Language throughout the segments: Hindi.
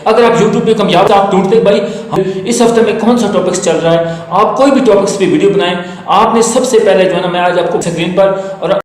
अगर आप YouTube पे कामयाब आप ढूंढते भाई इस हफ्ते में कौन सा टॉपिक्स चल रहा है, आप कोई भी टॉपिक्स पे वीडियो बनाएं, आपने सबसे पहले जो है ना मैं आज आपको स्क्रीन पर और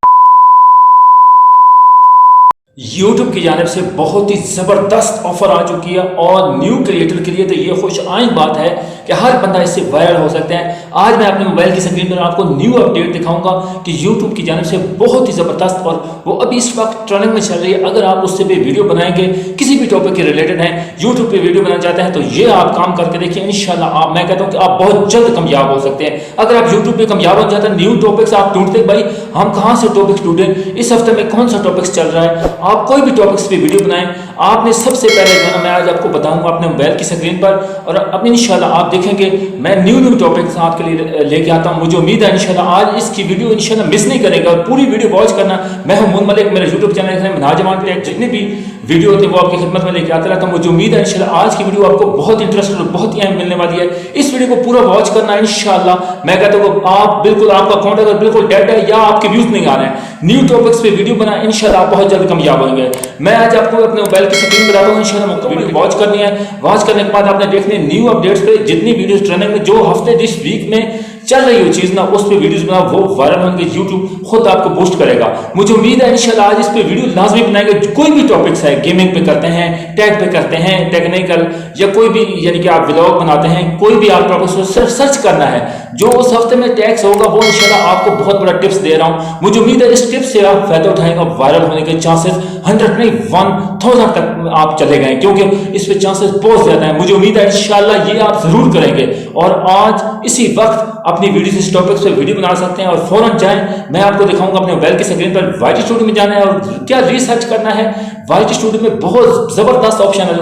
YouTube की जानिब से बहुत ही ज़बरदस्त ऑफर आ चुकी है और न्यू क्रिएटर के लिए तो ये खुश आइन बात है कि हर बंदा इससे वायरल हो सकता है। आज मैं अपने मोबाइल की स्क्रीन पर आपको न्यू अपडेट दिखाऊंगा कि YouTube की जानिब से बहुत ही ज़बरदस्त और वो अभी इस वक्त ट्रेंडिंग में चल रही है। अगर आप उससे पे वीडियो बनाएंगे, किसी भी टॉपिक के रिलेटेड हैं, YouTube पे वीडियो बनाना चाहते हैं, तो ये आप काम करके देखिए, इंशाल्लाह मैं कहता हूँ कि आप बहुत जल्द कामयाब हो सकते हैं। अगर आप YouTube पे कामयाब हो जाते हैं, न्यू टॉपिक्स आप ढूंढते भाई हम कहाँ से टॉपिक्स ढूंढें, इस हफ्ते में कौन सा टॉपिक्स चल रहा है, आप कोई भी टॉपिक्स पे वीडियो बनाएं, आपने सबसे पहले जो है मैं आज आपको बताऊंगा अपने मोबाइल की स्क्रीन पर और अपनी इंशाल्लाह आप देखेंगे मैं न्यू टॉपिक्स आपके लिए लेके आता हूं। मुझे उम्मीद है इंशाल्लाह आज इसकी वीडियो इंशाल्लाह मिस नहीं करेगा और पूरी वीडियो वॉच करना। मैं हूं मोहम्मद मलिक, मेरे यूट्यूब चैनल है मनाजमान टेक, जितनी भी वीडियो होती है वो आपकी खिदमत में लेके आता रहता हूं। मुझे उम्मीद है इंशाल्लाह आज की वीडियो आपको बहुत इंटरेस्टेड और बहुत ही अहम मिलने वाली है। इस वीडियो को पूरा वॉच करना इंशाल्लाह। मैं कहता हूं आप बिल्कुल आपका अकाउंट अगर बिल्कुल डेड है या आपके व्यूज नहीं आ रहे हैं, न्यू टॉपिक्स पे वीडियो बना इंशाल्लाह आप बहुत जल्द कामयाब होंगे। मैं आज आपको अपने मोबाइल की स्क्रीन बताता हूं, इंशाल्लाह वीडियो वॉच करनी है। वॉच करने के बाद आपने देखनी है न्यू अपडेट्स पे जितनी वीडियोस ट्रेंडिंग में जो हफ्ते जिस वीक में चल रही हो चीज ना उस पे वीडियोस बनाओ, वो वायरल होंगे, YouTube खुद आपको बूस्ट करेगा। मुझे उम्मीद है इंशाल्लाह आज इस पे वीडियो लाजमी बनाएंगे। कोई भी टॉपिक्स है, गेमिंग पे करते हैं, टेक पे करते हैं, टेक्निकल या कोई भी यानी कि आप व्लॉग बनाते हैं, कोई भी आप टॉपिक्स सर्च करना है जो उस हफ्ते में टैक्स होगा वो इंशाल्लाह आपको बहुत बड़ा टिप्स दे रहा हूं। मुझे उम्मीद है इस टिप्स से आप फायदा उठाएंगे, वायरल होने के चांसेस 100 नहीं 1000 तक आप चले गए, क्योंकि इस पे चांसेस बहुत ज्यादा है। मुझे उम्मीद है इंशाल्लाह ये आप जरूर करेंगे और आज इसी वक्त अपनी वीडियो इस टॉपिक से वीडियो बना सकते हैं और फौरन जाएं। मैं आपको दिखाऊंगा अपने मोबाइल की स्क्रीन पर YT स्टूडियो में जाना है और क्या रिसर्च करना है। YT स्टूडियो में बहुत जबरदस्त ऑप्शन है।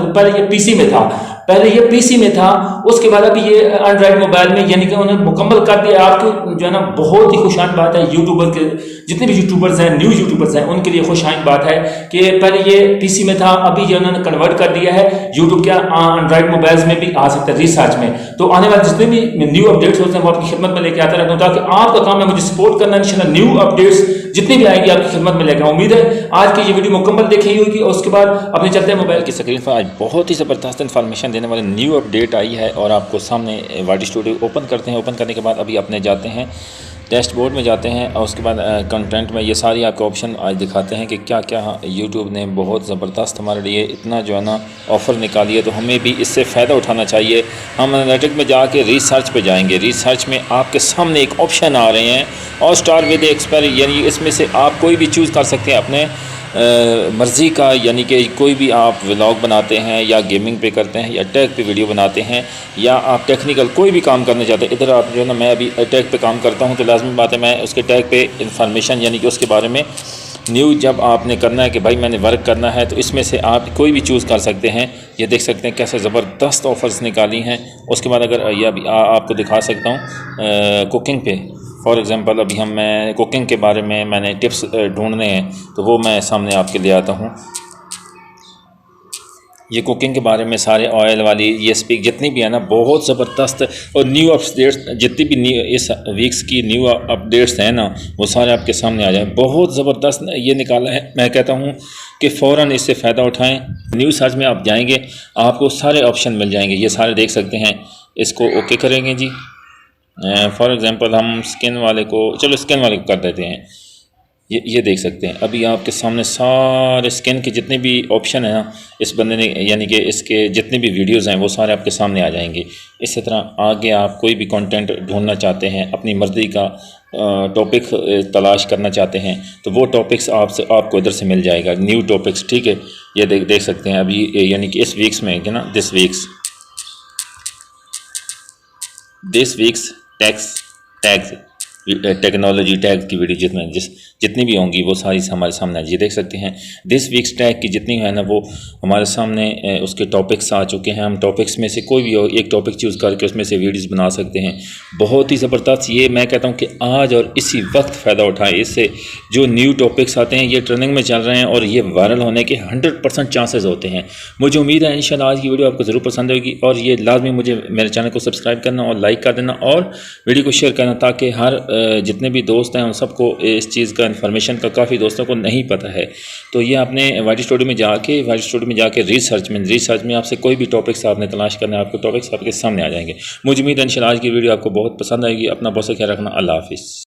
पहले ये पीसी में था, उसके बाद अभी ये एंड्रॉइड मोबाइल में यानी कि उन्होंने मुकम्मल कर दिया। आपको जो है ना बहुत ही खुशाइन बात है, यूट्यूबर के जितने भी यूट्यूबर्स हैं, न्यू यूट्यूबर्स हैं, उनके लिए खुशाइन बात है कि पहले ये पीसी में था, अभी ये उन्होंने कन्वर्ट कर दिया है यूट्यूब के एंड्रॉइड मोबाइल्स में भी आ सकता है रिसर्च में। तो आने वाले जितने भी न्यू अपडेट्स होते हैं वो आपकी खिदमत में लेके आता रहता हूँ, ताकि आपका काम है मुझे सपोर्ट करना। इंशाल्लाह न्यू अपडेट्स जितनी भी आएगी आपकी खिदमत में लेकर। उम्मीद है आज की ये वीडियो मुकम्मल देखी होगी और उसके बाद अपने चलते हैं मोबाइल की स्क्रीन पर। आज बहुत ही ज़बरदस्त इन्फॉर्मेशन देने वाली न्यू अपडेट आई है और आपको सामने YT स्टूडियो ओपन करते हैं। ओपन करने के बाद अभी अपने जाते हैं डैशबोर्ड में जाते हैं और उसके बाद कंटेंट में ये सारी आपको ऑप्शन आज दिखाते हैं कि क्या क्या YouTube ने बहुत ज़बरदस्त हमारे लिए इतना जो है ना ऑफ़र निकाली है, तो हमें भी इससे फ़ायदा उठाना चाहिए। हम एनालिटिक में जाके रिसर्च पे जाएंगे। रिसर्च में आपके सामने एक ऑप्शन आ रहे हैं और स्टार विद एक्सपायर, यानी इसमें से आप कोई भी चूज़ कर सकते हैं अपने मर्ज़ी का, यानी कि कोई भी आप व्लॉग बनाते हैं या गेमिंग पे करते हैं या टैग पे वीडियो बनाते हैं या आप टेक्निकल कोई भी काम करने चाहते हैं। इधर आप जो है ना मैं अभी टैग पे काम करता हूं तो लाजमी बात है मैं उसके टैग पे इंफॉर्मेशन यानी कि उसके बारे में न्यूज़ जब आपने करना है कि भाई मैंने वर्क करना है तो इसमें से आप कोई भी चूज़ कर सकते हैं। ये देख सकते हैं कैसे ज़बरदस्त ऑफ़र्स निकाली हैं। उसके बाद अगर यह अभी आपको दिखा सकता हूँ कुकिंग पे, फॉर एग्ज़ाम्पल अभी मैं कुकिंग के बारे में मैंने टिप्स ढूंढने हैं तो वो मैं सामने आपके लिए आता हूँ। ये कुकिंग के बारे में सारे ऑयल वाली ये स्पीक जितनी भी है ना बहुत ज़बरदस्त और न्यू अपडेट्स जितनी भी न्यू इस वीक्स की न्यू अपडेट्स हैं ना वो सारे आपके सामने आ जाए। बहुत ज़बरदस्त ये निकाला है। मैं कहता हूँ कि फ़ौरन इससे फ़ायदा उठाएं। न्यू सर्च में आप जाएंगे आपको सारे ऑप्शन मिल जाएंगे, ये सारे देख सकते हैं। इसको ओके करेंगे जी। फॉर एग्ज़ाम्पल हम स्किन वाले को, चलो स्किन वाले को कर देते हैं। ये देख सकते हैं अभी आपके सामने सारे स्किन के जितने भी ऑप्शन हैं ना इस बंदे ने यानी कि इसके जितने भी वीडियोस हैं वो सारे आपके सामने आ जाएंगे। इसी तरह आगे आप कोई भी कंटेंट ढूंढना चाहते हैं, अपनी मर्ज़ी का टॉपिक तलाश करना चाहते हैं तो वो टॉपिक्स आपको इधर से मिल जाएगा, न्यू टॉपिक्स। ठीक है, ये देख सकते हैं अभी यानी कि इस वीक्स में है ना this weeks tags technology tag की वीडियो जितनी भी होंगी वो सारी हमारे सामने ये देख सकते हैं। दिस वीक्स टैग की जितनी है ना वो हमारे सामने उसके टॉपिक्स आ चुके हैं। हम टॉपिक्स में से कोई भी एक टॉपिक चूज़ करके उसमें से वीडियोस बना सकते हैं। बहुत ही ज़बरदस्त। ये मैं कहता हूँ कि आज और इसी वक्त फ़ायदा उठाएं। इससे जो न्यू टॉपिक्स आते हैं ये ट्रेंडिंग में चल रहे हैं और ये वायरल होने के 100% चांसेस होते हैं। मुझे उम्मीद है इंशाल्लाह आज की वीडियो आपको ज़रूर पसंद होगी और ये लाजमी मुझे मेरे चैनल को सब्सक्राइब करना और लाइक कर देना और वीडियो को शेयर करना ताकि हर जितने भी दोस्त हैं उन सबको इस चीज़ का इन्फॉर्मेशन का काफ़ी दोस्तों को नहीं पता है। तो ये आपने वाइट स्टूडियो में जाके रिसर्च में आपसे कोई भी टॉपिक्स आपने तलाश करना है, आपको टॉपिक्स आपके सामने आ जाएंगे। मुझे उम्मीद है इंशाल्लाह आज की वीडियो आपको बहुत पसंद आएगी। अपना बहुत सा ख्याल रखना। अल्लाह हाफिज़।